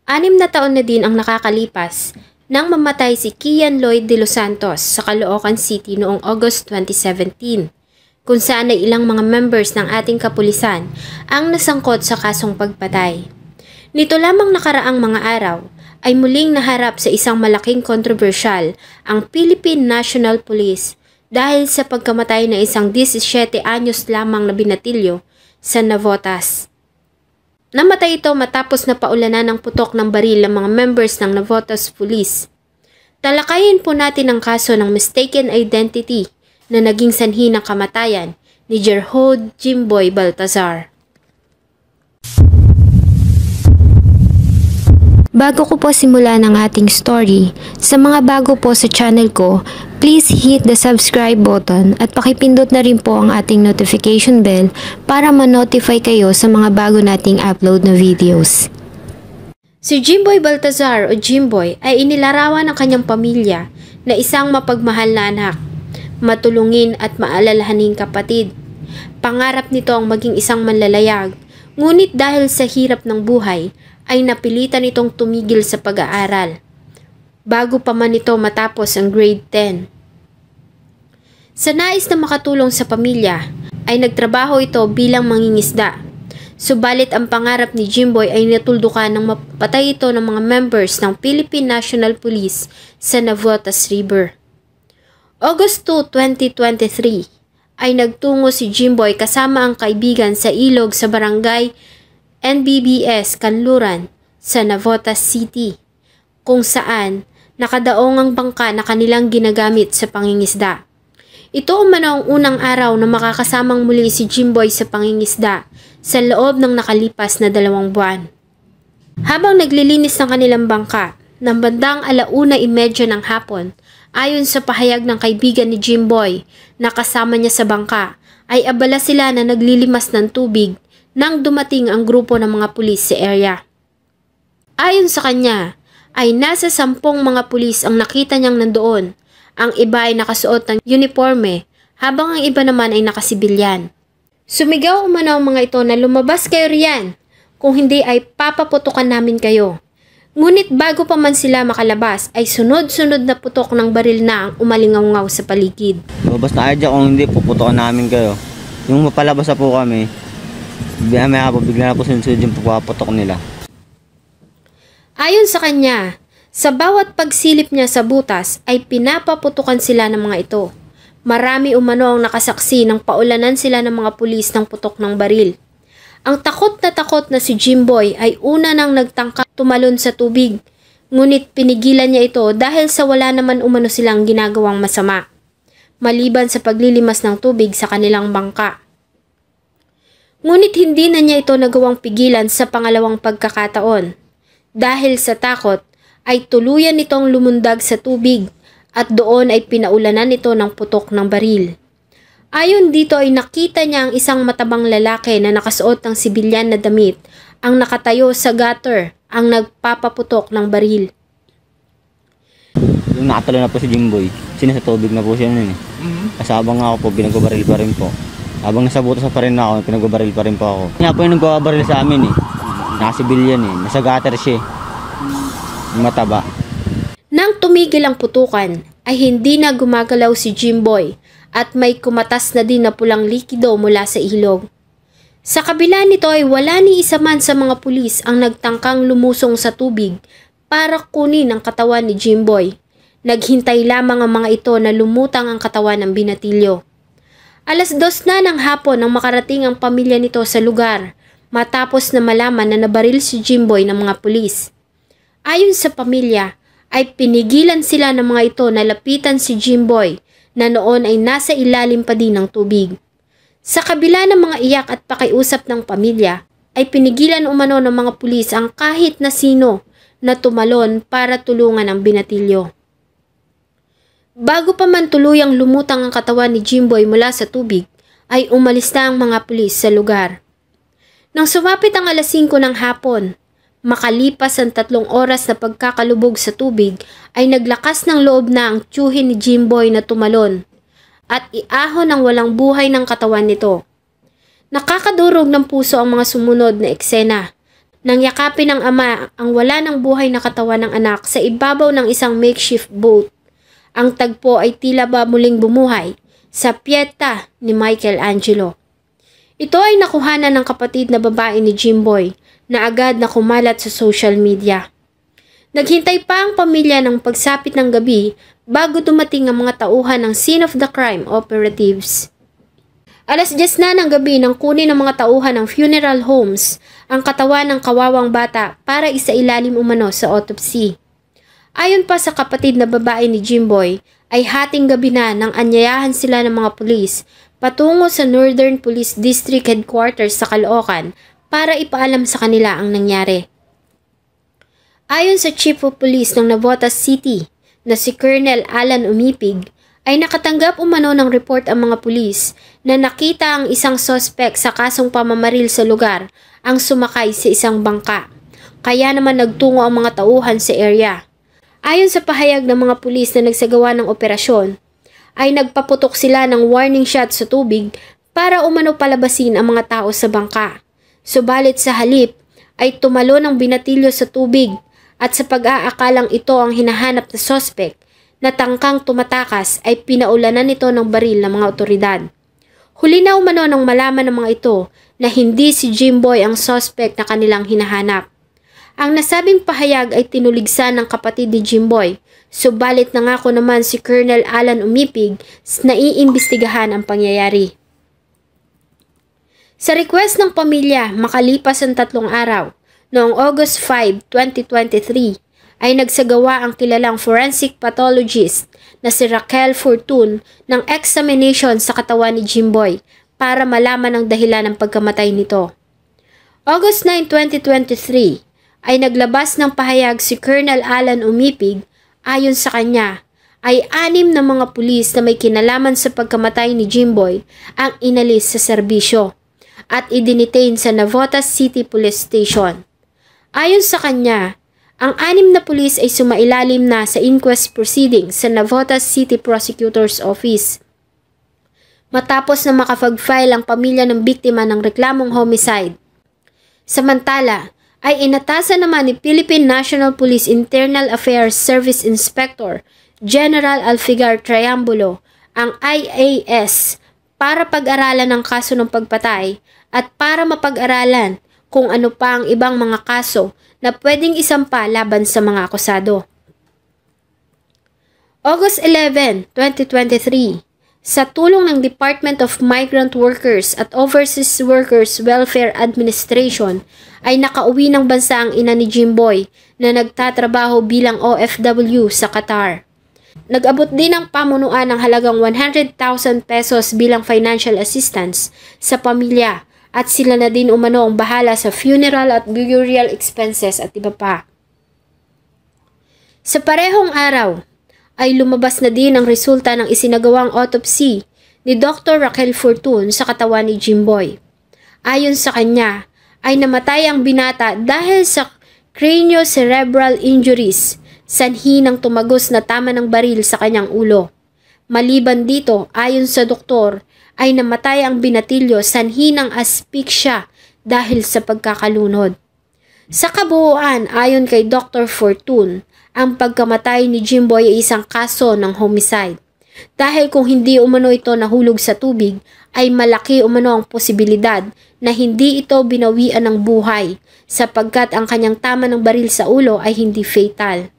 6 na taon na din ang nakakalipas nang mamatay si Kian Lloyd de los Santos sa Caloocan City noong August 2017, kung saan ay ilang mga members ng ating kapulisan ang nasangkot sa kasong pagpatay. Nito lamang nakaraang mga araw ay muling naharap sa isang malaking kontrobersyal ang Philippine National Police dahil sa pagkamatay na isang 17 anyos lamang na binatilyo sa Navotas. Namatay ito matapos na paulanan ng putok ng baril ang mga members ng Navotas Police. Talakayin po natin ang kaso ng mistaken identity na naging sanhi ng kamatayan ni Gerhod Jimboy Baltazar. Bago ko po simulan ang ating story, sa mga bago po sa channel ko, please hit the subscribe button at pakipindot na rin po ang ating notification bell para ma-notify kayo sa mga bago nating upload na videos. Si Jimboy Baltazar o Jimboy ay inilarawan ng kanyang pamilya na isang mapagmahal na anak, matulungin at maalalahaning kapatid. Pangarap nito ang maging isang manlalayag, ngunit dahil sa hirap ng buhay, ay napilitan itong tumigil sa pag-aaral bago pa man ito matapos ang grade 10. Sa nais na makatulong sa pamilya, ay nagtrabaho ito bilang mangingisda. Subalit ang pangarap ni Jimboy ay natuldukan nang mapatay ito ng mga members ng Philippine National Police sa Navotas River. August 2, 2023 ay nagtungo si Jimboy kasama ang kaibigan sa ilog sa barangay NBBS Kanluran sa Navotas City, kung saan nakadaong ang bangka na kanilang ginagamit sa pangingisda. Ito umano ang unang araw na makakasamang muli si Jimboy sa pangingisda sa loob ng nakalipas na 2 buwan. Habang naglilinis ng kanilang bangka, ng bandang 1:30 ng hapon, ayon sa pahayag ng kaibigan ni Jimboy na kasama niya sa bangka, ay abala sila na naglilimas ng tubig nang dumating ang grupo ng mga pulis sa area. Ayon sa kanya, ay nasa 10 mga pulis ang nakita niyang nandoon. Ang iba ay nakasuot ng uniforme, habang ang iba naman ay nakasibilyan. Sumigaw umano ang mga ito na lumabas kayo riyan, kung hindi ay papaputukan namin kayo. Ngunit bago pa man sila makalabas ay sunod-sunod na putok ng baril na ang umalingaw-ngaw sa paligid. Lumabas na kayo dyan, kung hindi puputukan namin kayo. Yung mapalabas na po kami, bigla na po sunod-sunod yung pagpaputok nila. Ayon sa kanya, sa bawat pagsilip niya sa butas ay pinapaputukan sila ng mga ito. Marami umano ang nakasaksi ng paulanan sila ng mga pulis ng putok ng baril. Ang takot na si Jimboy ay una nang nagtangka tumalon sa tubig, ngunit pinigilan niya ito dahil sa wala naman umano silang ginagawang masama, maliban sa paglilimas ng tubig sa kanilang bangka. Ngunit hindi na niya ito nagawang pigilan sa pangalawang pagkakataon. Dahil sa takot, ay tuluyan nitong lumundag sa tubig at doon ay pinaulanan ito ng putok ng baril. Ayon dito ay nakita niya ang isang matabang lalaki na nakasuot ng sibilyan na damit ang nakatayo sa gutter ang nagpapaputok ng baril. Yung nakatalo na po si Jimboy, sinasa tubig na po siya nun eh. Kasabang ako po, pinagbabaril pa rin po. Habang nasa butas pa rin ako, pinagbabaril pa rin po ako. Kaya po yung nagbabaril sa amin eh. Nakasibilyan eh. Nasa gutter siya eh. Mataba. Nang tumigil ang putukan, ay hindi na gumagalaw si Jimboy at may kumatas na din na pulang likido mula sa ilog. Sa kabila nito ay wala ni isa man sa mga pulis ang nagtangkang lumusong sa tubig para kunin ang katawan ni Jimboy. Naghintay lamang ang mga ito na lumutang ang katawan ng binatilyo. 2:00 na ng hapon nang makarating ang pamilya nito sa lugar matapos na malaman na nabaril si Jimboy ng mga pulis. Ayon sa pamilya, ay pinigilan sila ng mga ito na lapitan si Jimboy na noon ay nasa ilalim pa din ng tubig. Sa kabila ng mga iyak at pakiusap ng pamilya, ay pinigilan umano ng mga pulis ang kahit na sino na tumalon para tulungan ang binatilyo. Bago pa man tuluyang lumutang ang katawan ni Jimboy mula sa tubig, ay umalis na ang mga pulis sa lugar. Nang sumapit ang 5:00 ng hapon, makalipas ang 3 oras na pagkakalubog sa tubig, ay naglakas ng loob na ang tiyuhin ni Jimboy na tumalon at iahon ng walang buhay ng katawan nito. Nakakadurog ng puso ang mga sumunod na eksena. nang yakapin ng ama ang wala ng buhay na katawan ng anak sa ibabaw ng isang makeshift boat. Ang tagpo ay tila ba muling bumuhay sa piyeta ni Michelangelo. Ito ay nakuhanan ng kapatid na babae ni Jimboy na agad na kumalat sa social media. Naghintay pa ang pamilya ng pagsapit ng gabi bago dumating ang mga tauhan ng scene of the crime operatives. Alas 10 na ng gabi nang kunin ng mga tauhan ng funeral homes ang katawan ng kawawang bata para isailalim umano sa autopsy. Ayon pa sa kapatid na babae ni Jimboy, ay hating gabi na nang anyayahan sila ng mga pulis patungo sa Northern Police District Headquarters sa Caloocan para ipaalam sa kanila ang nangyari. Ayon sa Chief of Police ng Navotas City na si Colonel Alan Umipig, ay nakatanggap umano ng report ang mga pulis na nakita ang isang sospek sa kasong pamamaril sa lugar ang sumakay sa isang bangka. Kaya naman nagtungo ang mga tauhan sa area. Ayon sa pahayag ng mga pulis na nagsagawa ng operasyon, ay nagpaputok sila ng warning shot sa tubig para umano palabasin ang mga tao sa bangka. Subalit sa halip ay tumalo ng binatilyo sa tubig at sa pag-aakalang ito ang hinahanap na sospek na tangkang tumatakas ay pinaulanan nito ng baril ng mga otoridad. Huli na umano nang malaman ng mga ito na hindi si Jimboy ang sospek na kanilang hinahanap. Ang nasabing pahayag ay tinuligsan ng kapatid ni Jimboy, subalit nangako naman si Colonel Alan Umipig na iimbestigahan ang pangyayari. Sa request ng pamilya makalipas ang 3 araw, noong August 5, 2023, ay nagsagawa ang kilalang forensic pathologist na si Raquel Fortun ng examination sa katawan ni Jimboy para malaman ang dahilan ng pagkamatay nito. August 9, 2023, ay naglabas ng pahayag si Colonel Alan Umipig. Ayon sa kanya, ay 6 na mga pulis na may kinalaman sa pagkamatay ni Jimboy ang inalis sa serbisyo at idinitain sa Navotas City Police Station. Ayon sa kanya, ang 6 na pulis ay sumailalim na sa inquest proceedings sa Navotas City Prosecutor's Office. Matapos na makapag-file ang pamilya ng biktima ng reklamong homicide. Samantala, ay inatasan naman ni Philippine National Police Internal Affairs Service Inspector General Alfigar Triambulo ang IAS para pag-aralan ang kaso ng pagpatay at para mapag-aralan kung ano pa ang ibang mga kaso na pwedeng isampa laban sa mga akusado. August 11, 2023, sa tulong ng Department of Migrant Workers at Overseas Workers Welfare Administration, ay nakauwi ng bansa ang ina ni Jimboy na nagtatrabaho bilang OFW sa Qatar. Nag-abot din ang pamunuan ng halagang 100,000 pesos bilang financial assistance sa pamilya at sila na din umano ang bahala sa funeral at burial expenses at iba pa. Sa parehong araw, ay lumabas na din ang resulta ng isinagawang autopsy ni Dr. Raquel Fortun sa katawan ni Jimboy. Ayon sa kanya, ay namatay ang binata dahil sa craniocerebral injuries, sanhi ng tumagos na tama ng baril sa kanyang ulo. Maliban dito, ayon sa doktor, ay namatay ang binatilyo sanhi ng asphyxia dahil sa pagkakalunod. Sa kabuuan, ayon kay Dr. Fortun, ang pagkamatay ni Jimboy ay isang kaso ng homicide. Dahil kung hindi umano ito nahulog sa tubig, ay malaki umano ang posibilidad na hindi ito binawian ng buhay sapagkat ang kanyang tama ng baril sa ulo ay hindi fatal.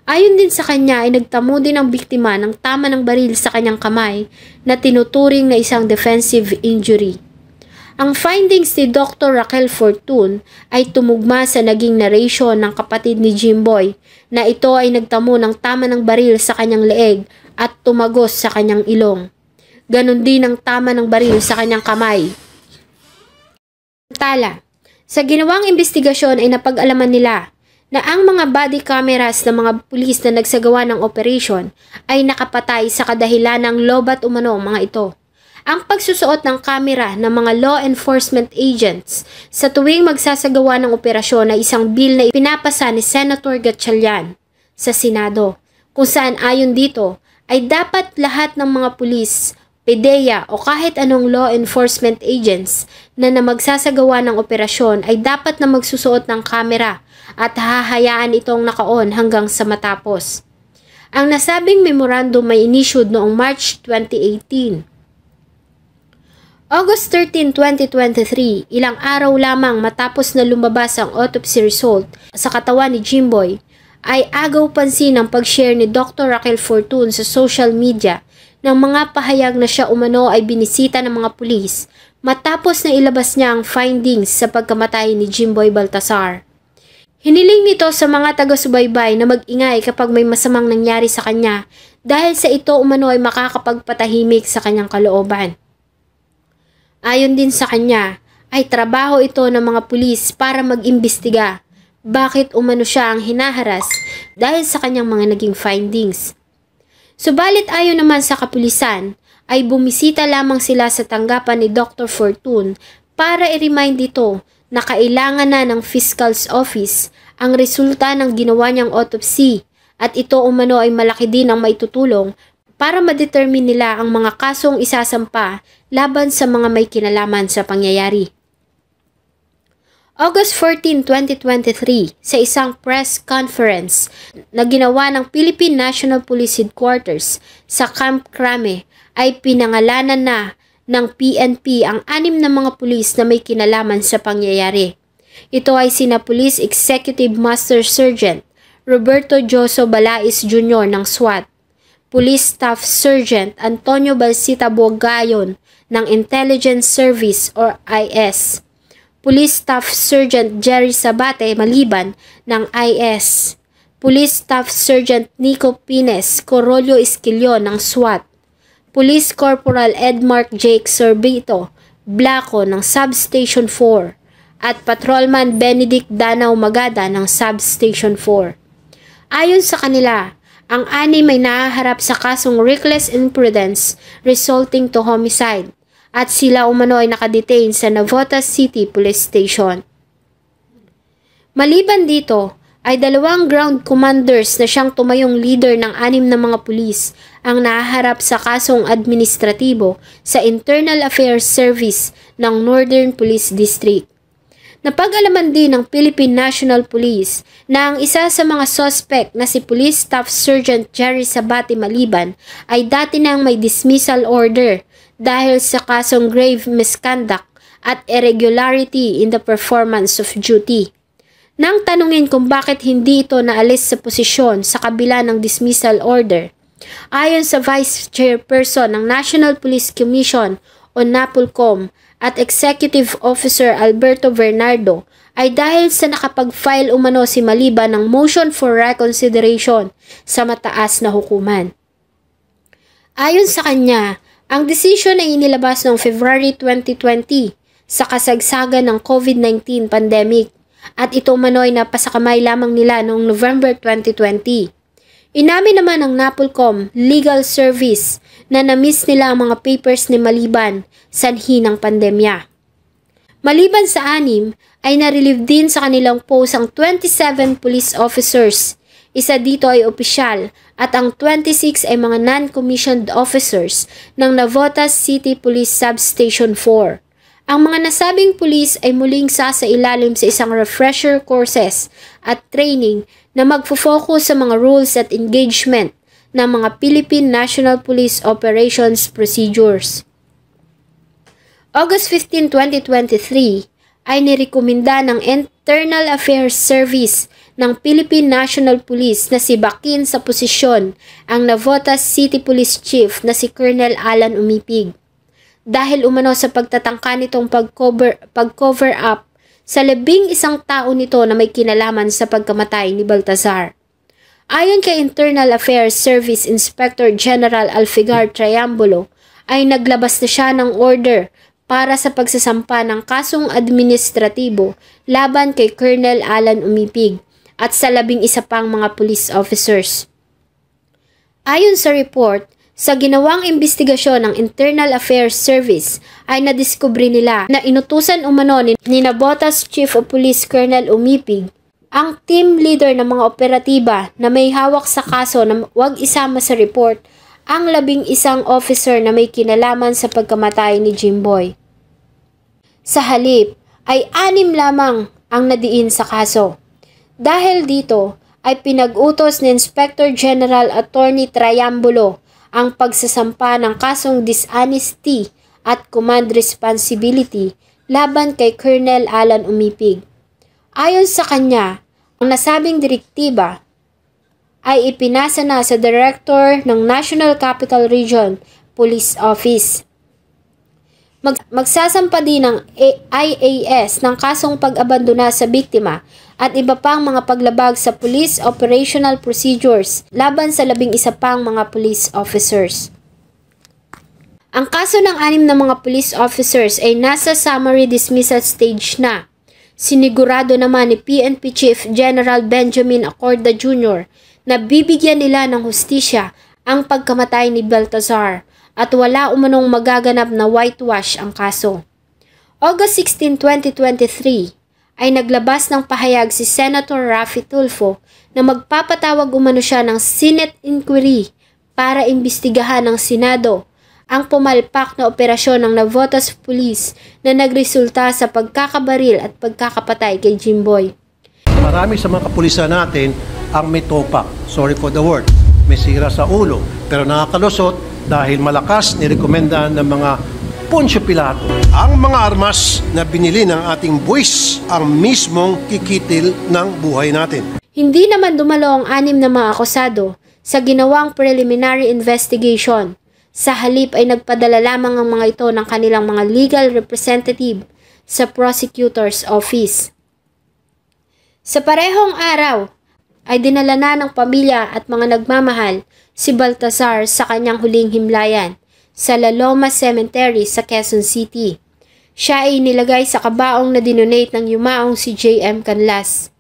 Ayon din sa kanya ay nagtamo din ang biktima ng tama ng baril sa kanyang kamay na tinuturing na isang defensive injury. Ang findings ni Dr. Raquel Fortun ay tumugma sa naging narration ng kapatid ni Jimboy na ito ay nagtamo ng tama ng baril sa kanyang leeg at tumagos sa kanyang ilong. Ganon din ang tama ng baril sa kanyang kamay. Samantala, sa ginawang investigasyon ay napag-alaman nila na ang mga body cameras ng mga pulis na nagsagawa ng operation ay nakapatay sa kadahilan ng lobat umano mga ito. Ang pagsusuot ng kamera ng mga law enforcement agents sa tuwing magsasagawa ng operasyon ay isang bill na ipinapasa ni Senator Gatchalian sa Senado, kung saan ayon dito ay dapat lahat ng mga pulis PDEA o kahit anong law enforcement agents na magsasagawa ng operasyon ay dapat na magsusuot ng kamera at hahayaan itong naka-on hanggang sa matapos. Ang nasabing memorandum ay inissued noong March 2018. August 13, 2023, ilang araw lamang matapos na lumabas ang autopsy result sa katawan ni Jimboy, ay agaw pansin ang pag-share ni Dr. Raquel Fortun sa social media ng mga pahayag na siya umano ay binisita ng mga pulis matapos na ilabas niya ang findings sa pagkamatay ni Jimboy Baltasar. Hiniling nito sa mga taga-subaybay na mag-ingay kapag may masamang nangyari sa kanya dahil sa ito umano ay makakapagpatahimik sa kanyang kalooban. Ayon din sa kanya, ay trabaho ito ng mga pulis para mag-imbestiga bakit umano siya ang hinaharas dahil sa kanyang mga naging findings. Subalit ayon naman sa kapulisan, ay bumisita lamang sila sa tanggapan ni Dr. Fortun para i-remind ito na kailangan na ng Fiscal's Office ang resulta ng ginawa niyang autopsy at ito umano ay malaki din ang maitutulong para ma-determine nila ang mga kasong isasampa laban sa mga may kinalaman sa pangyayari. August 14, 2023, sa isang press conference na ginawa ng Philippine National Police Headquarters sa Camp Crame ay pinangalanan na ng PNP ang 6 na mga pulis na may kinalaman sa pangyayari. Ito ay sina Police Executive Master Sergeant Roberto Joso Balais Jr. ng SWAT, Police Staff Sergeant Antonio Balsita Bugayon ng Intelligence Service or IS, Police Staff Sergeant Jerry Sabate Maliban ng IS, Police Staff Sergeant Nico Pines Corollo Esquilio ng SWAT, Police Corporal Edmark Jake Sorbito Blanco ng Substation 4 at Patrolman Benedict Danao Magada ng Substation 4. Ayon sa kanila, ang 6 ay nahaharap sa kasong reckless imprudence resulting to homicide at sila umano ay nakadetain sa Navotas City Police Station. Maliban dito, ay 2 ground commanders na siyang tumayong leader ng 6 na mga pulis ang nahaharap sa kasong administratibo sa Internal Affairs Service ng Northern Police District. Napag-alaman din ng Philippine National Police na ang isa sa mga suspect na si Police Staff Sergeant Jerry Sabate Maliban ay dati nang may dismissal order dahil sa kasong grave misconduct at irregularity in the performance of duty. Nang tanungin kung bakit hindi ito naalis sa posisyon sa kabila ng dismissal order, ayon sa Vice Chairperson ng National Police Commission o NAPOLCOM at Executive Officer Alberto Bernardo, ay dahil sa nakapag-file umano si Maliban ng motion for reconsideration sa mataas na hukuman. Ayon sa kanya, ang desisyon ay inilabas noong February 2020 sa kasagsagan ng COVID-19 pandemic at ito umano ay napasakamay lamang nila noong November 2020. Inamin naman ng NAPOLCOM Legal Service na na-miss nila ang mga papers ni Maliban sanhi ng pandemya. Maliban sa 6, ay na-relieve din sa kanilang post ang 27 police officers. Isa dito ay opisyal at ang 26 ay mga non-commissioned officers ng Navotas City Police Substation 4. Ang mga nasabing pulis ay muling sasailalim sa isang refresher courses at training na magfo-focus sa mga rules at engagement ng mga Philippine National Police Operations Procedures. August 15, 2023 ay nirekomenda ng Internal Affairs Service ng Philippine National Police na si Bakin sa posisyon ang Navotas City Police Chief na si Colonel Alan Umipig. Dahil umano sa pagtatangka nitong pag-cover up sa 11 tao nito na may kinalaman sa pagkamatay ni Baltasar. Ayon kay Internal Affairs Service Inspector General Alfigar Triambulo, ay naglabas na siya ng order para sa pagsasampa ng kasong administratibo laban kay Colonel Alan Umipig at sa 11 pang mga police officers. Ayon sa report, sa ginawang investigasyon ng Internal Affairs Service ay nadiskubre nila na inutusan umano ni Navotas Chief of Police Colonel Umipig ang team leader ng mga operatiba na may hawak sa kaso na huwag isama sa report ang 11 officer na may kinalaman sa pagkamatay ni Jimboy. Sa halip ay 6 lamang ang nadiin sa kaso. Dahil dito ay pinag-utos ni Inspector General Attorney Triambulo ang pagsasampa ng kasong dishonesty at command responsibility laban kay Colonel Alan Umipig. Ayon sa kanya, ang nasabing direktiba ay ipinasa na sa Director ng National Capital Region Police Office. Magsasampa din ng IAS ng kasong pag-abandona sa biktima at iba pang mga paglabag sa police operational procedures laban sa 11 pang mga police officers. Ang kaso ng 6 na mga police officers ay nasa summary dismissal stage na. Sinigurado naman ni PNP Chief General Benjamin Acorda Jr. na bibigyan nila ng hustisya ang pagkamatay ni Baltazar at wala umanong magaganap na whitewash ang kaso. August 16, 2023 ay naglabas ng pahayag si Senator Raffy Tulfo na magpapatawag umano siya ng Senate inquiry para imbestigahan ng Senado ang pumalpak na operasyon ng Navotas Police na nagresulta sa pagkakabaril at pagkakapatay kay Jimboy. Marami sa mga kapulisan natin ang may topak, sorry for the word, may sira sa ulo, pero nakakalusot dahil malakas nirekomenda ng mga Poncio Pilato. Ang mga armas na binili ng ating buwis ang mismong kikitil ng buhay natin. Hindi naman dumalo ang 6 na mga akusado sa ginawang preliminary investigation. Sa halip ay nagpadala lamang ang mga ito ng kanilang mga legal representative sa prosecutor's office. Sa parehong araw, ay dinala na ng pamilya at mga nagmamahal si Baltazar sa kanyang huling himlayan sa La Loma Cemetery sa Quezon City. Siya ay nilagay sa kabaong na dinonate ng yumaong si J.M. Canlas.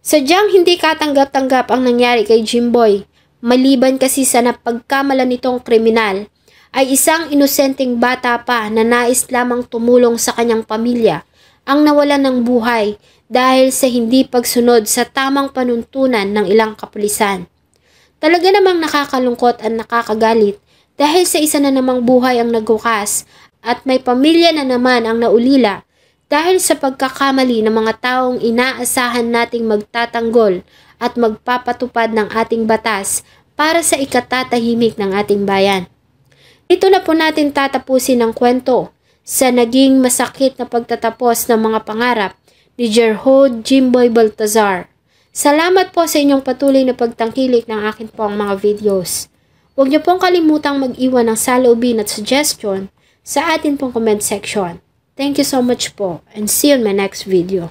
Sadyang hindi katanggap-tanggap ang nangyari kay Jimboy, maliban kasi sa napagkamala nitong kriminal, ay isang inosenteng bata pa na nais lamang tumulong sa kanyang pamilya ang nawalan ng buhay dahil sa hindi pagsunod sa tamang panuntunan ng ilang kapulisan. Talaga namang nakakalungkot at nakakagalit dahil sa isa na namang buhay ang nagwakas at may pamilya na naman ang naulila dahil sa pagkakamali ng mga taong inaasahan nating magtatanggol at magpapatupad ng ating batas para sa ikatatahimik ng ating bayan. Dito na po natin tatapusin ang kwento sa naging masakit na pagtatapos ng mga pangarap ni Gerhod Jimboy Baltazar. Salamat po sa inyong patuloy na pagtangkilik ng akin pong mga videos. Huwag niyo pong kalimutang mag-iwan ng saloobin at suggestion sa atin pong comment section. Thank you so much po and see you in my next video.